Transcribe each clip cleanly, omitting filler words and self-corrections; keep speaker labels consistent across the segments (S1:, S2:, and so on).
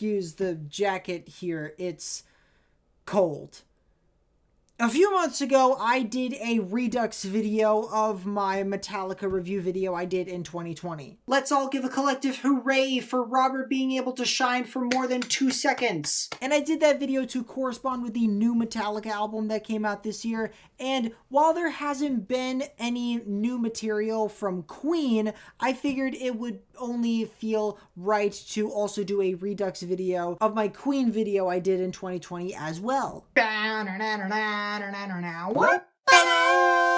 S1: excuse the jacket here. It's cold. A few months ago, I did a Redux video of my Metallica review video I did in 2020. Let's all give a collective hooray for Robert being able to shine for more than 2 seconds. And I did that video to correspond with the new Metallica album that came out this year. And while there hasn't been any new material from Queen, I figured it would only feel right to also do a Redux video of my Queen video I did in 2020 as well. What?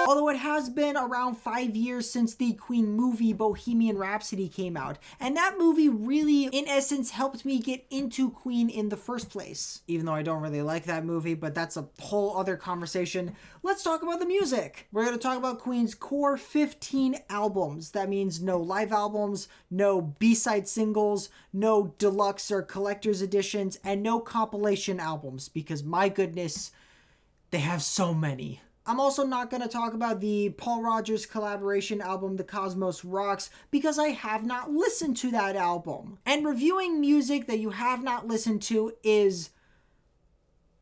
S1: Although it has been around 5 years since the Queen movie Bohemian Rhapsody came out, and that movie really, in essence, helped me get into Queen in the first place. Even though I don't really like that movie, but that's a whole other conversation. Let's talk about the music. We're going to talk about Queen's core 15 albums. That means no live albums, no B-side singles, no deluxe or collector's editions, and no compilation albums, because my goodness, they have so many. I'm also not going to talk about the Paul Rodgers collaboration album, The Cosmos Rocks, because I have not listened to that album. And reviewing music that you have not listened to is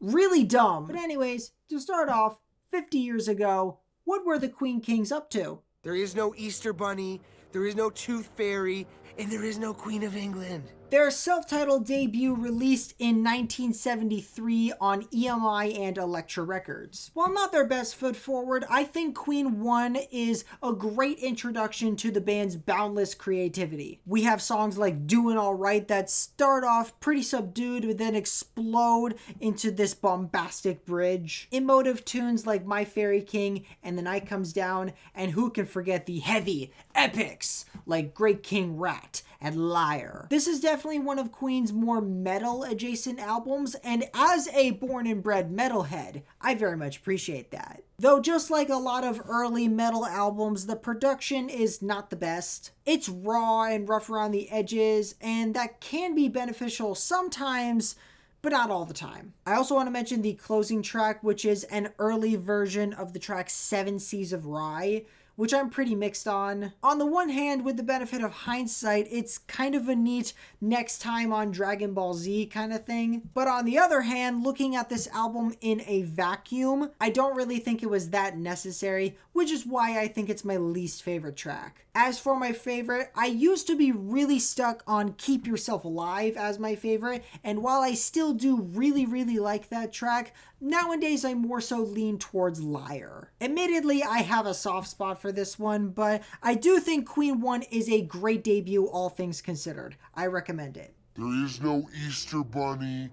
S1: really dumb. But anyways, to start off, 50 years ago, what were the Queen Kings up to?
S2: There is no Easter Bunny, there is no Tooth Fairy, and there is no Queen of England.
S1: Their self-titled debut released in 1973 on EMI and Elektra Records. While not their best foot forward, I think Queen 1 is a great introduction to the band's boundless creativity. We have songs like Doin' Alright that start off pretty subdued but then explode into this bombastic bridge. Emotive tunes like My Fairy King and The Night Comes Down, and who can forget the heavy epics like Great King Rat and Liar. This is definitely one of Queen's more metal adjacent albums, and as a born and bred metalhead, I very much appreciate that. Though just like a lot of early metal albums, the production is not the best. It's raw and rough around the edges, and that can be beneficial sometimes, but not all the time. I also want to mention the closing track, which is an early version of the track 7 Seas of Rye, which I'm pretty mixed on. On the one hand, with the benefit of hindsight, it's kind of a neat next time on Dragon Ball Z kind of thing. But on the other hand, looking at this album in a vacuum, I don't really think it was that necessary, which is why I think it's my least favorite track. As for my favorite, I used to be really stuck on Keep Yourself Alive as my favorite, and while I still do really like that track, nowadays I more so lean towards Liar. Admittedly, I have a soft spot for this one, but I do think Queen 1 is a great debut, all things considered. I recommend it.
S3: There is no Easter Bunny,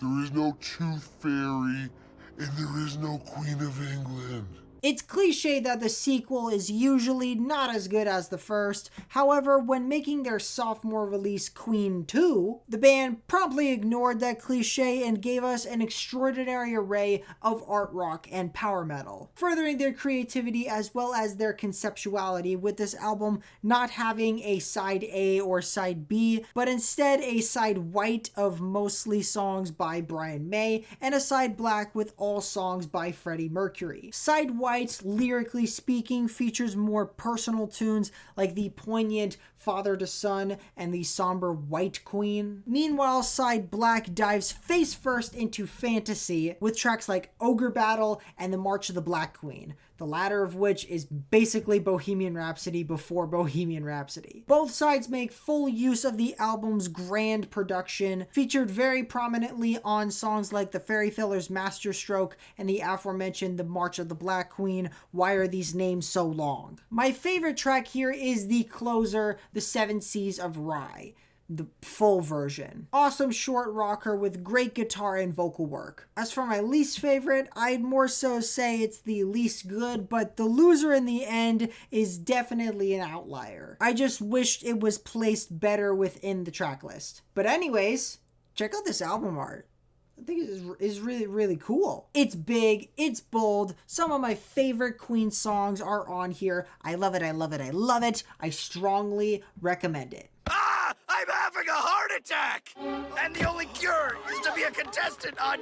S3: there is no Tooth Fairy, and there is no Queen of England.
S1: It's cliche that the sequel is usually not as good as the first. However, when making their sophomore release Queen 2, the band promptly ignored that cliche and gave us an extraordinary array of art rock and power metal, furthering their creativity as well as their conceptuality, with this album not having a side A or side B, but instead a side white of mostly songs by Brian May and a side black with all songs by Freddie Mercury. Side white, lyrically speaking, features more personal tunes like the poignant Father to Son and the somber White Queen. Meanwhile, side black dives face first into fantasy with tracks like Ogre Battle and the March of the Black Queen, the latter of which is basically Bohemian Rhapsody before Bohemian Rhapsody. Both sides make full use of the album's grand production, featured very prominently on songs like the Fairy Filler's Masterstroke and the aforementioned The March of the Black Queen, Why Are These Names So Long? My favorite track here is the closer, The 7 Seas of Rye, the full version. Awesome short rocker with great guitar and vocal work. As for my least favorite, I'd more so say it's the least good, but the loser in the end is definitely an outlier. I just wished it was placed better within the track list. But anyways, check out this album art. I think it is really cool. It's big, it's bold. Some of my favorite Queen songs are on here. I love it, I love it, I love it. I strongly recommend it.
S2: Ah! I'm having a heart attack! And the only cure is to be a contestant on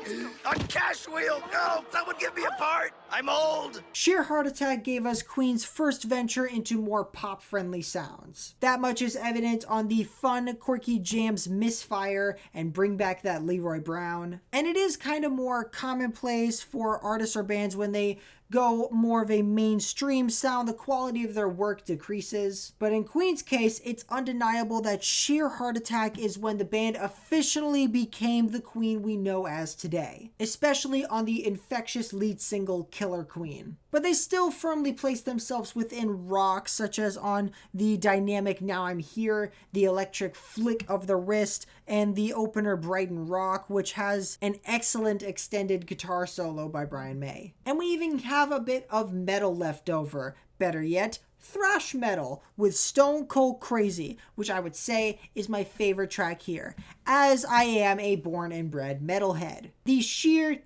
S2: Cash Wheel. No, someone give me a part! I'm old!
S1: Sheer Heart Attack gave us Queen's first venture into more pop-friendly sounds. That much is evident on the fun, quirky jams Misfire and Bring Back That Leroy Brown. And it is kind of more commonplace for artists or bands when they go more of a mainstream sound, the quality of their work decreases. But in Queen's case, it's undeniable that Sheer Heart Attack is when the band officially became the Queen we know as today, especially on the infectious lead single Killer Queen. But they still firmly place themselves within rock, such as on the dynamic Now I'm Here, the electric flick of the wrist, and the opener Brighton Rock, which has an excellent extended guitar solo by Brian May. And we even have a bit of metal left over. Better yet, thrash metal with Stone Cold Crazy, which I would say is my favorite track here, as I am a born and bred metalhead. The sheer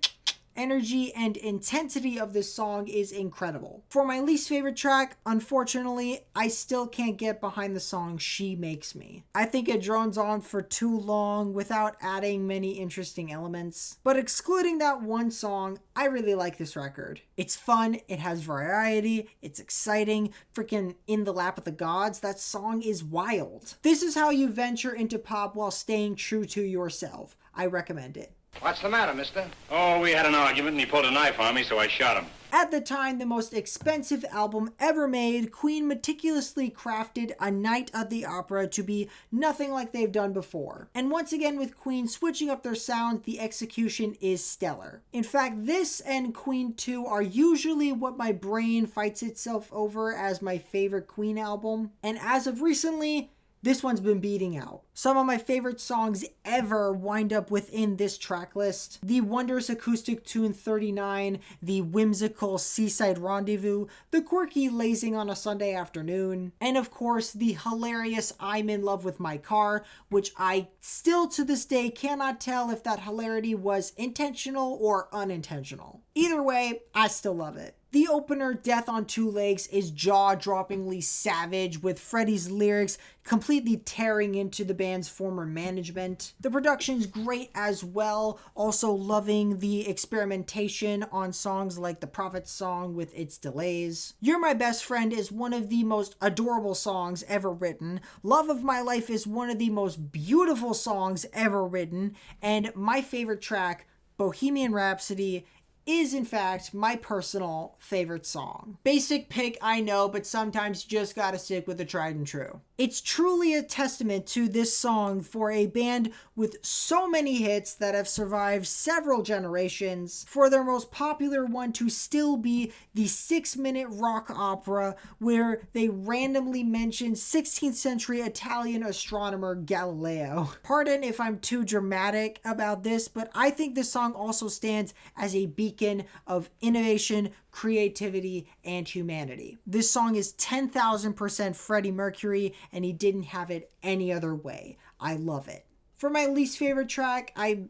S1: energy and intensity of this song is incredible. For my least favorite track, unfortunately, I still can't get behind the song She Makes Me. I think it drones on for too long without adding many interesting elements. But excluding that one song, I really like this record. It's fun, it has variety, it's exciting, freaking In the Lap of the Gods, that song is wild. This is how you venture into pop while staying true to yourself. I recommend it.
S4: What's the matter, mister? Oh, we had an argument and he pulled a knife on me, so I shot him.
S1: At the time, the most expensive album ever made, Queen meticulously crafted A Night at the Opera to be nothing like they've done before. And once again, with Queen switching up their sound, the execution is stellar. In fact, this and Queen 2 are usually what my brain fights itself over as my favorite Queen album. And as of recently, this one's been beating out. Some of my favorite songs ever wind up within this track list. The wondrous acoustic tune 39, the whimsical Seaside Rendezvous, the quirky Lazing on a Sunday Afternoon, and of course the hilarious I'm in Love with My Car, which I still to this day cannot tell if that hilarity was intentional or unintentional. Either way, I still love it. The opener, Death on Two Legs, is jaw-droppingly savage, with Freddie's lyrics completely tearing into the band's former management. The production's great as well, also loving the experimentation on songs like the Prophet's Song with its delays. You're My Best Friend is one of the most adorable songs ever written. Love of My Life is one of the most beautiful songs ever written. And my favorite track, Bohemian Rhapsody, is in fact my personal favorite song. Basic pick, I know, but sometimes you just gotta stick with the tried and true. It's truly a testament to this song for a band with so many hits that have survived several generations, for their most popular one to still be the 6-minute rock opera where they randomly mention 16th century Italian astronomer Galileo. Pardon if I'm too dramatic about this, but I think this song also stands as a beacon of innovation, creativity, and humanity. This song is 10,000% Freddie Mercury, and he didn't have it any other way. I love it. For my least favorite track, I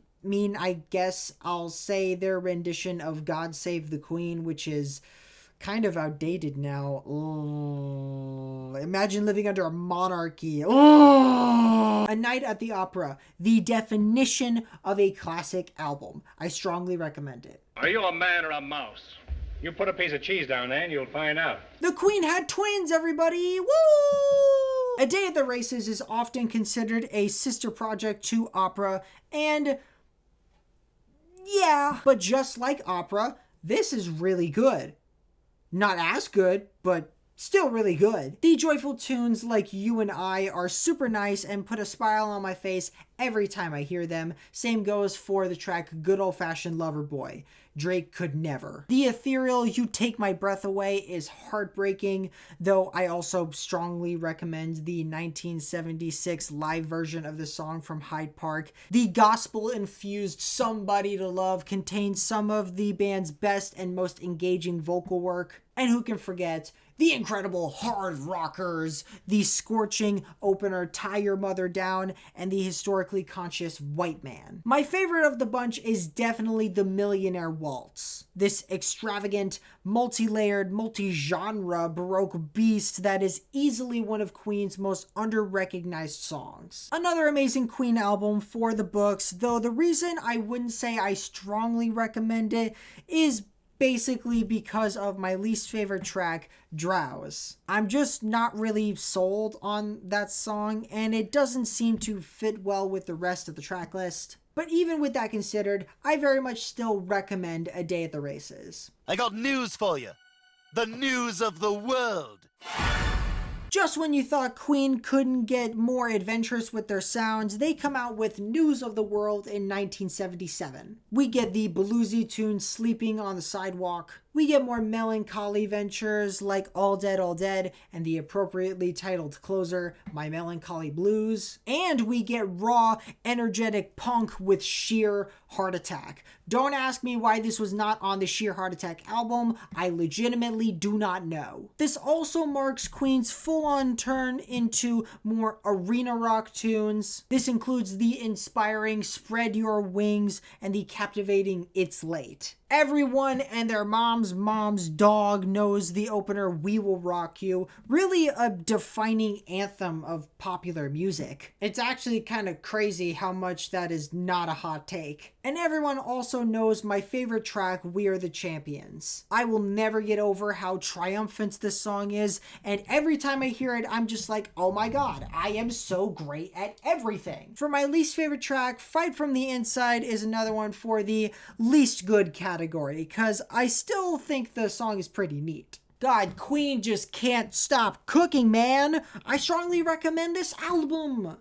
S1: guess I'll say their rendition of God Save the Queen, which is kind of outdated now. Oh, imagine living under a monarchy. Oh. A Night at the Opera, the definition of a classic album. I strongly recommend it.
S4: Are you a man or a mouse? You put a piece of cheese down there and you'll find out.
S1: The Queen had twins, everybody! Woo! A Day at the Races is often considered a sister project to opera, and yeah, but just like opera, this is really good. Not as good, but still really good. The joyful tunes like You and I are super nice and put a smile on my face every time I hear them. Same goes for the track Good Old Fashioned Lover Boy. Drake could never. The ethereal You Take My Breath Away is heartbreaking, though I also strongly recommend the 1976 live version of the song from Hyde Park. The gospel-infused Somebody to Love contains some of the band's best and most engaging vocal work. And who can forget the incredible Hard Rockers, the scorching opener Tie Your Mother Down, and the historically conscious White Man. My favorite of the bunch is definitely the Millionaire Waltz. This extravagant, multi-layered, multi-genre Baroque beast that is easily one of Queen's most under-recognized songs. Another amazing Queen album for the books, though the reason I wouldn't say I strongly recommend it is basically because of my least favorite track, Drowse. I'm just not really sold on that song, and it doesn't seem to fit well with the rest of the track list. But even with that considered, I very much still recommend A Day at the Races.
S5: I got news for you. The news of the world.
S1: Just when you thought Queen couldn't get more adventurous with their sounds, they come out with News of the World in 1977. We get the bluesy tune Sleeping on the Sidewalk. We get more melancholy ventures like All Dead, and the appropriately titled closer, My Melancholy Blues. And we get raw, energetic punk with Sheer Heart Attack. Don't ask me why this was not on the Sheer Heart Attack album. I legitimately do not know. This also marks Queen's full-on turn into more arena rock tunes. This includes the inspiring Spread Your Wings and the captivating It's Late. Everyone and their mom's dog knows the opener We Will Rock You, really a defining anthem of popular music. It's actually kind of crazy how much that is not a hot take. And everyone also knows my favorite track, We Are the Champions. I will never get over how triumphant this song is, and every time I hear it, I'm just like, oh my god, I am so great at everything. For my least favorite track, Fight from the Inside is another one for the least good category, because I still think the song is pretty neat. God, Queen just can't stop cooking, man. I strongly recommend this album.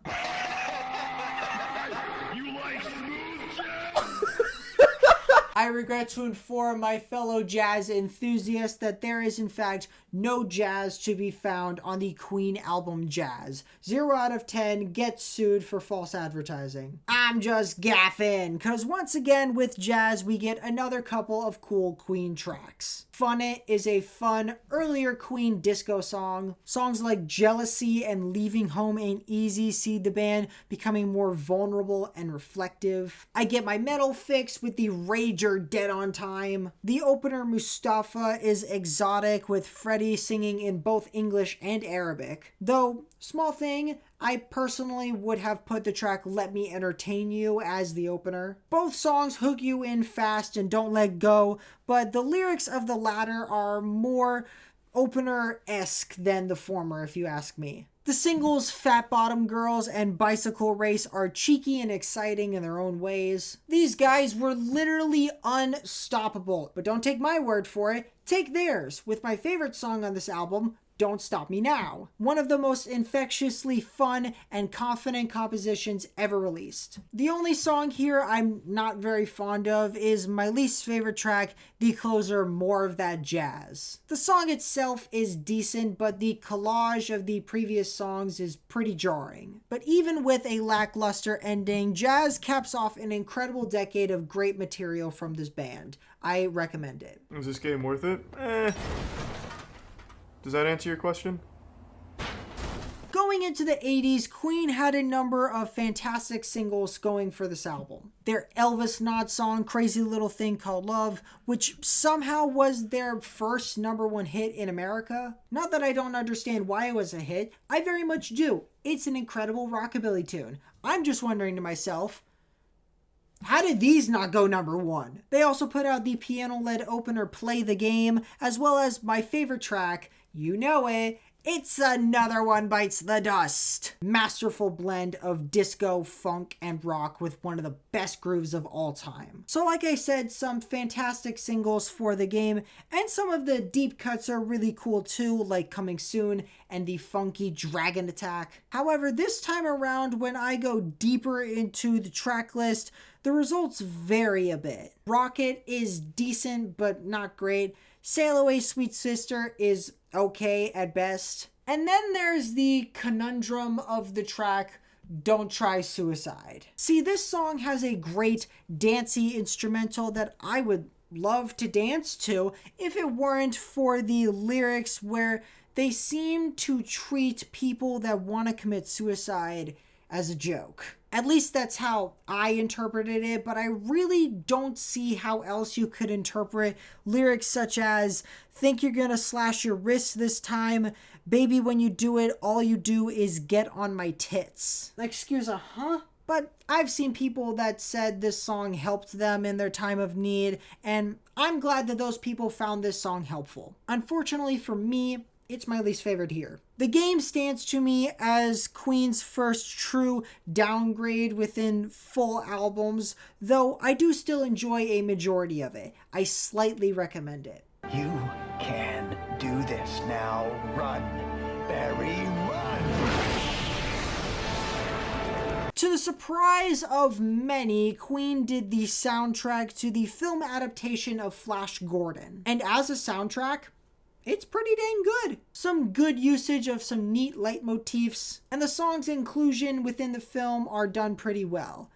S1: I regret to inform my fellow jazz enthusiasts that there is in fact no jazz to be found on the Queen album Jazz. 0 out of 10 gets sued for false advertising. I'm just gaffing, cause once again with Jazz we get another couple of cool Queen tracks. Fun It is a fun, earlier Queen disco song. Songs like Jealousy and Leaving Home Ain't Easy see the band becoming more vulnerable and reflective. I get my metal fix with the Rager Dead on Time. The opener Mustafa is exotic with Freddie singing in both English and Arabic. Though, small thing, I personally would have put the track Let Me Entertain You as the opener. Both songs hook you in fast and don't let go, but the lyrics of the latter are more opener-esque than the former, if you ask me. The singles Fat Bottom Girls and Bicycle Race are cheeky and exciting in their own ways. These guys were literally unstoppable, but don't take my word for it, take theirs, with my favorite song on this album, Don't Stop Me Now. One of the most infectiously fun and confident compositions ever released. The only song here I'm not very fond of is my least favorite track, the closer More of That Jazz. The song itself is decent, but the collage of the previous songs is pretty jarring. But even with a lackluster ending, Jazz caps off an incredible decade of great material from this band. I recommend it.
S6: Is this game worth it? Does that answer your question?
S1: Going into the 80s, Queen had a number of fantastic singles going for this album. Their Elvis nod song, Crazy Little Thing Called Love, which somehow was their first #1 hit in America. Not that I don't understand why it was a hit, I very much do. It's an incredible rockabilly tune. I'm just wondering to myself, how did these not go #1? They also put out the piano-led opener Play the Game, as well as my favorite track, you know it, It's Another One Bites the Dust. Masterful blend of disco, funk, and rock with one of the best grooves of all time. So like I said, some fantastic singles for the game, and some of the deep cuts are really cool too, like Coming Soon and the funky Dragon Attack. However, this time around, when I go deeper into the track list, the results vary a bit. Rocket is decent, but not great. Sail Away Sweet Sister is okay at best. And then there's the conundrum of the track Don't Try Suicide. See, this song has a great dancey instrumental that I would love to dance to if it weren't for the lyrics where they seem to treat people that want to commit suicide as a joke. At least that's how I interpreted it, but I really don't see how else you could interpret lyrics such as, think you're gonna slash your wrist this time, baby when you do it, all you do is get on my tits. Excuse me, huh? But I've seen people that said this song helped them in their time of need, and I'm glad that those people found this song helpful. Unfortunately for me, it's my least favorite here. The Game stands to me as Queen's first true downgrade within full albums, though I do still enjoy a majority of it. I slightly recommend it.
S7: You can do this now. Run, Barry, run!
S1: To the surprise of many, Queen did the soundtrack to the film adaptation of Flash Gordon. And as a soundtrack, it's pretty dang good. Some good usage of some neat leitmotifs, and the song's inclusion within the film are done pretty well.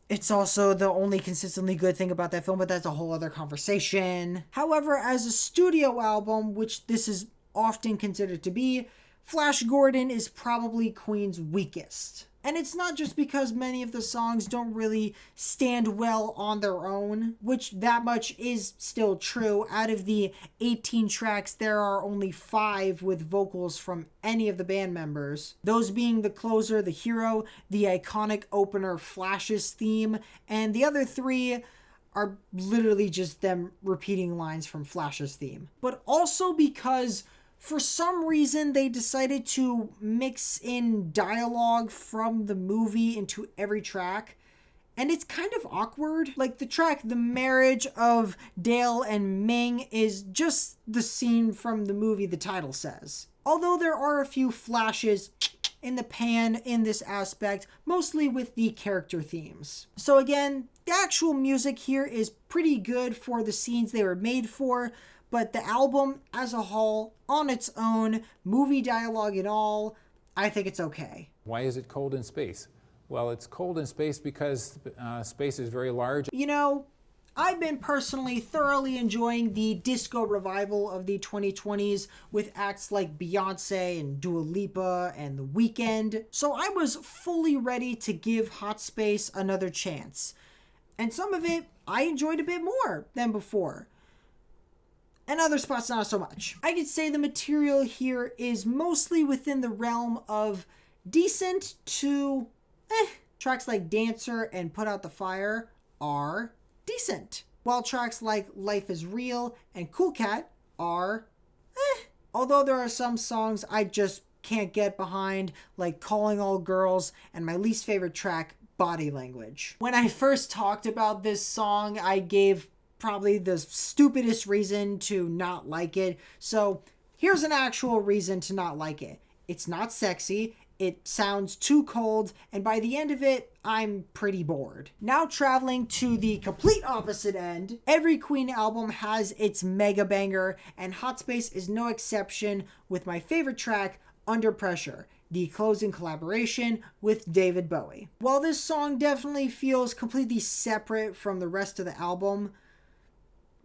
S1: It's also the only consistently good thing about that film, but that's a whole other conversation. However, as a studio album, which this is often considered to be, Flash Gordon is probably Queen's weakest. And it's not just because many of the songs don't really stand well on their own, which that much is still true. Out of the 18 tracks, there are only 5 with vocals from any of the band members. Those being the closer, the hero, the iconic opener Flash's theme, and the other 3 are literally just them repeating lines from Flash's theme. But also because for some reason, they decided to mix in dialogue from the movie into every track, and it's kind of awkward. Like the track The Marriage of Dale and Ming is just the scene from the movie the title says. Although there are a few flashes in the pan in this aspect, mostly with the character themes. So again, the actual music here is pretty good for the scenes they were made for, but the album as a whole, on its own, movie dialogue and all, I think it's okay.
S8: Why is it cold in space? Well, it's cold in space because space is very large.
S1: You know, I've been personally thoroughly enjoying the disco revival of the 2020s with acts like Beyonce and Dua Lipa and The Weeknd, so I was fully ready to give Hot Space another chance. And some of it I enjoyed a bit more than before. And other spots not so much. I could say the material here is mostly within the realm of decent to Tracks like Dancer and Put Out the Fire are decent, while tracks like Life is Real and Cool Cat are Although there are some songs I just can't get behind, like Calling All Girls and my least favorite track, Body Language. When I first talked about this song, I gave probably the stupidest reason to not like it. So here's an actual reason to not like it. It's not sexy, it sounds too cold, and by the end of it, I'm pretty bored. Now traveling to the complete opposite end, every Queen album has its mega banger, and Hot Space is no exception with my favorite track, Under Pressure, the closing collaboration with David Bowie. While this song definitely feels completely separate from the rest of the album,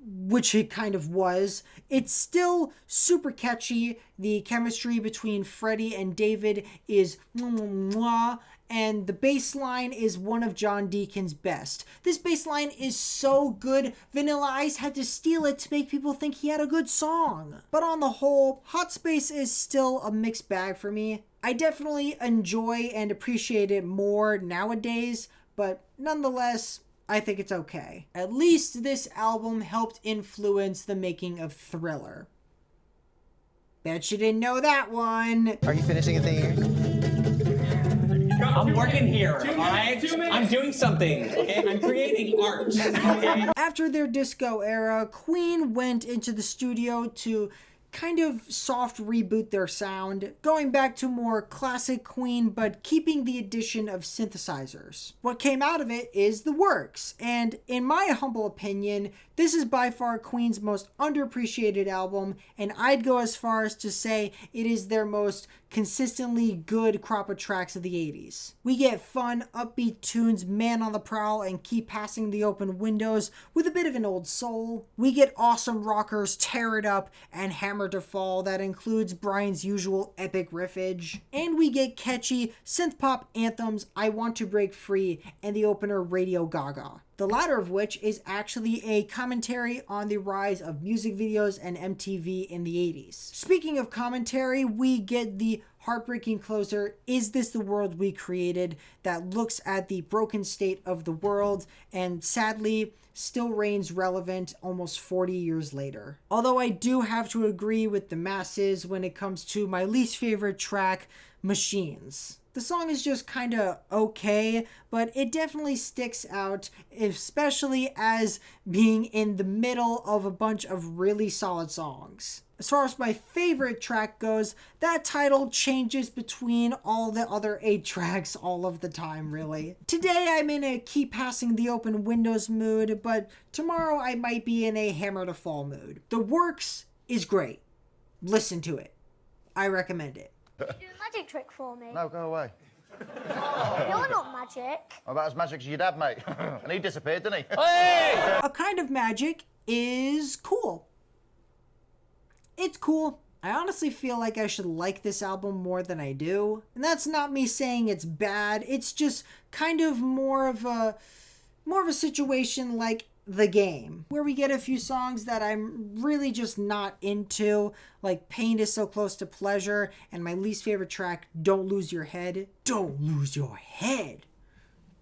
S1: which it kind of was, it's still super catchy. The chemistry between Freddie and David is mwah, and the bass line is one of John Deacon's best. This bass line is so good, Vanilla Ice had to steal it to make people think he had a good song. But on the whole, Hot Space is still a mixed bag for me. I definitely enjoy and appreciate it more nowadays, but nonetheless, I think it's okay. At least this album helped influence the making of Thriller. Bet you didn't know that one.
S7: Are you finishing a thing here?
S9: I'm working here, alright? I'm doing something, okay? I'm creating art, okay?
S1: After their disco era, Queen went into the studio to kind of soft reboot their sound, going back to more classic Queen, but keeping the addition of synthesizers. What came out of it is The Works, and in my humble opinion, this is by far Queen's most underappreciated album, and I'd go as far as to say it is their most consistently good crop of tracks of the 80s. We get fun, upbeat tunes, Man on the Prowl, and Keep Passing the Open Windows with a bit of an old soul. We get awesome rockers, Tear It Up, and Hammer to Fall that includes Brian's usual epic riffage. And we get catchy synth-pop anthems, I Want to Break Free, and the opener Radio Gaga. The latter of which is actually a commentary on the rise of music videos and MTV in the 80s. Speaking of commentary, we get the heartbreaking closer, Is This the World We Created, that looks at the broken state of the world and sadly still reigns relevant almost 40 years later. Although I do have to agree with the masses when it comes to my least favorite track, Machines. The song is just kind of okay, but it definitely sticks out, especially as being in the middle of a bunch of really solid songs. As far as my favorite track goes, that title changes between all the other 8 tracks all of the time, really. Today I'm in a keep passing the open windows mood, but tomorrow I might be in a hammer to fall mood. The Works is great. Listen to it. I recommend it.
S10: Do a magic trick for me.
S11: No, go away.
S10: You're not magic.
S11: I'm about as magic as your dad, mate. And he disappeared, didn't he?
S1: A Kind of Magic is cool. It's cool. I honestly feel like I should like this album more than I do. And that's not me saying it's bad. It's just kind of more of a situation like The Game, where we get a few songs that I'm really just not into, like Pain Is So Close to Pleasure, and my least favorite track, Don't Lose Your Head. Don't lose your head.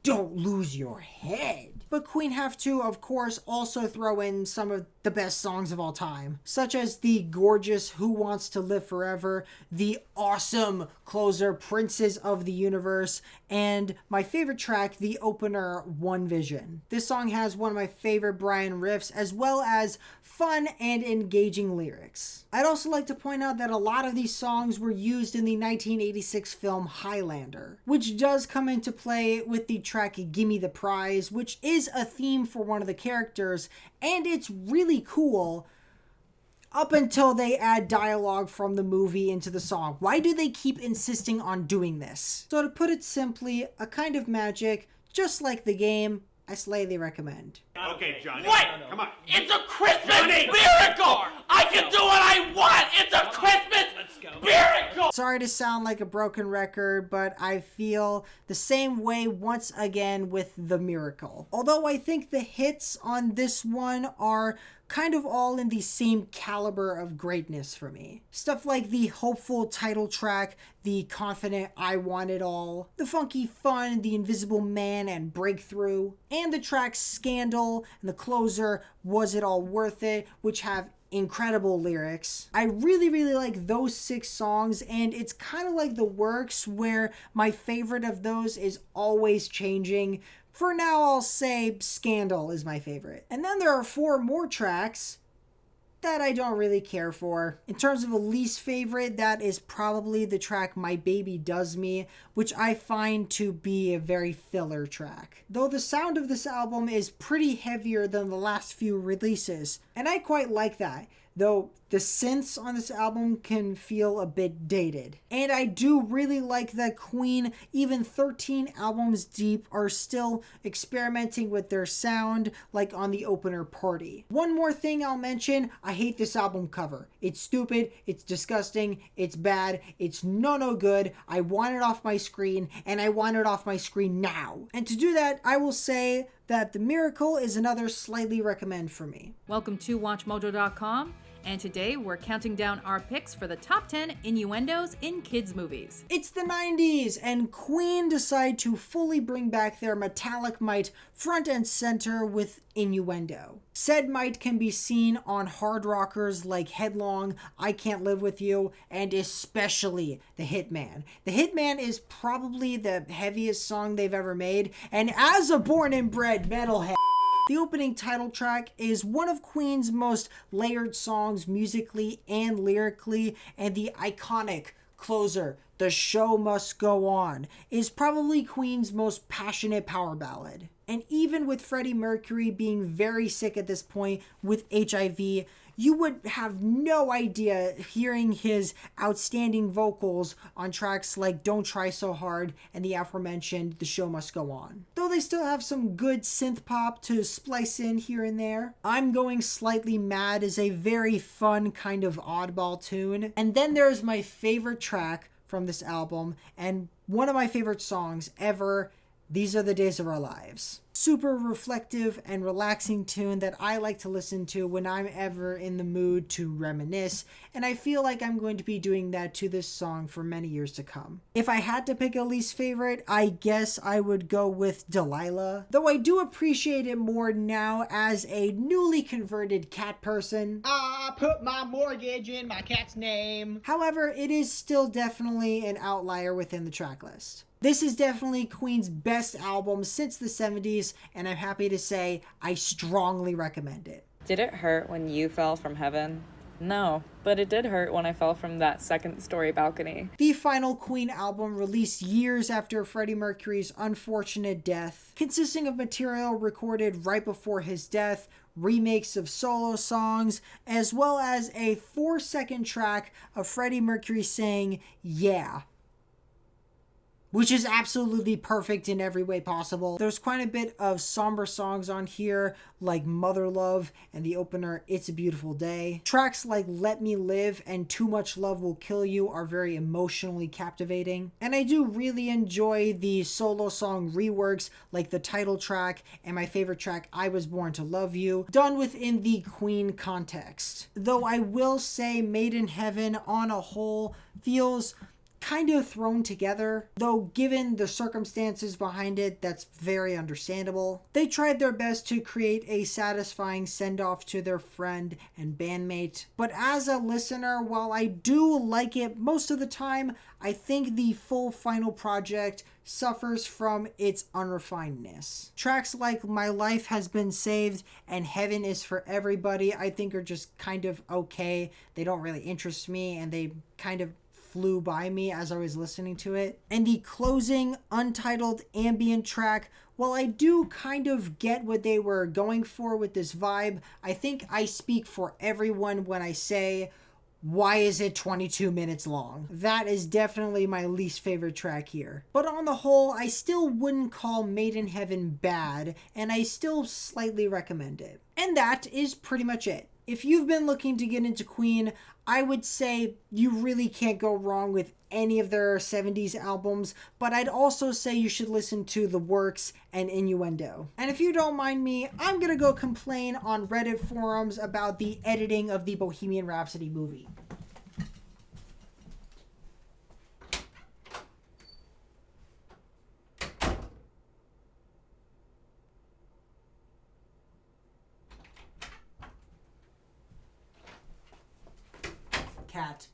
S1: Don't lose your head. But Queen have to, of course, also throw in some of the best songs of all time, such as the gorgeous Who Wants to Live Forever, the awesome closer Princes of the Universe, and my favorite track, the opener One Vision. This song has one of my favorite Brian riffs, as well as fun and engaging lyrics. I'd also like to point out that a lot of these songs were used in the 1986 film Highlander, which does come into play with the track Gimme the Prize, which is a theme for one of the characters, and it's really cool up until they add dialogue from the movie into the song. Why do they keep insisting on doing this? So to put it simply, A Kind of Magic, just like The Game, I slightly recommend.
S4: Okay, Johnny.
S12: What?
S4: Come on.
S12: It's a Christmas miracle! I can do what I want! It's a Christmas miracle!
S1: Sorry to sound like a broken record, but I feel the same way once again with The Miracle. Although I think the hits on this one are kind of all in the same caliber of greatness for me. Stuff like the hopeful title track, the confident I Want It All, the funky fun, the Invisible Man and Breakthrough, and the tracks Scandal and the closer Was It All Worth It, which have incredible lyrics. I really like those 6 songs, and it's kind of like The Works, where my favorite of those is always changing. For now, I'll say Scandal is my favorite. And then there are 4 more tracks that I don't really care for. In terms of a least favorite, that is probably the track My Baby Does Me, which I find to be a very filler track. Though the sound of this album is pretty heavier than the last few releases, and I quite like that. Though the synths on this album can feel a bit dated. And I do really like that Queen, even 13 albums deep, are still experimenting with their sound, like on the opener Party. One more thing I'll mention, I hate this album cover. It's stupid, it's disgusting, it's bad, it's no good. I want it off my screen, and I want it off my screen now. And to do that, I will say that The Miracle is another slightly recommend for me.
S13: Welcome to WatchMojo.com. And today we're counting down our picks for the top 10 innuendos in kids' movies.
S1: It's the 90s, and Queen decide to fully bring back their metallic might front and center with Innuendo. Said might can be seen on hard rockers like Headlong, I Can't Live With You, and especially The Hitman. The Hitman is probably the heaviest song they've ever made, and as a born and bred metalhead, the opening title track is one of Queen's most layered songs musically and lyrically, and the iconic closer, The Show Must Go On, is probably Queen's most passionate power ballad. And even with Freddie Mercury being very sick at this point with HIV, you would have no idea hearing his outstanding vocals on tracks like Don't Try So Hard and the aforementioned The Show Must Go On. Though they still have some good synth pop to splice in here and there. I'm Going Slightly Mad is a very fun kind of oddball tune. And then there's my favorite track from this album, and one of my favorite songs ever, These Are the Days of Our Lives. Super reflective and relaxing tune that I like to listen to when I'm ever in the mood to reminisce, and I feel like I'm going to be doing that to this song for many years to come. If I had to pick a least favorite, I guess I would go with Delilah, though I do appreciate it more now as a newly converted cat person.
S14: I put my mortgage in my cat's name.
S1: However, it is still definitely an outlier within the track list. This is definitely Queen's best album since the 70s, and I'm happy to say I strongly recommend it.
S15: Did it hurt when you fell from heaven? No, but it did hurt when I fell from that second-story balcony.
S1: The final Queen album, released years after Freddie Mercury's unfortunate death, consisting of material recorded right before his death, remakes of solo songs, as well as a 4-second track of Freddie Mercury saying, "Yeah," which is absolutely perfect in every way possible. There's quite a bit of somber songs on here, like Mother Love and the opener It's a Beautiful Day. Tracks like Let Me Live and Too Much Love Will Kill You are very emotionally captivating. And I do really enjoy the solo song reworks, like the title track and my favorite track, I Was Born to Love You, done within the Queen context. Though I will say Made in Heaven on a whole feels kind of thrown together, though given the circumstances behind it, that's very understandable. They tried their best to create a satisfying send-off to their friend and bandmate, but as a listener, while I do like it most of the time, I think the full final project suffers from its unrefinedness. Tracks like My Life Has Been Saved and Heaven Is for Everybody I think are just kind of okay. They don't really interest me, and they kind of flew by me as I was listening to it. And the closing untitled ambient track, while I do kind of get what they were going for with this vibe, I think I speak for everyone when I say, why is it 22 minutes long? That is definitely my least favorite track here. But on the whole, I still wouldn't call Made in Heaven bad, and I still slightly recommend it. And that is pretty much it. If you've been looking to get into Queen, I would say you really can't go wrong with any of their 70s albums, but I'd also say you should listen to The Works and Innuendo. And if you don't mind me, I'm gonna go complain on Reddit forums about the editing of the Bohemian Rhapsody movie. Cat.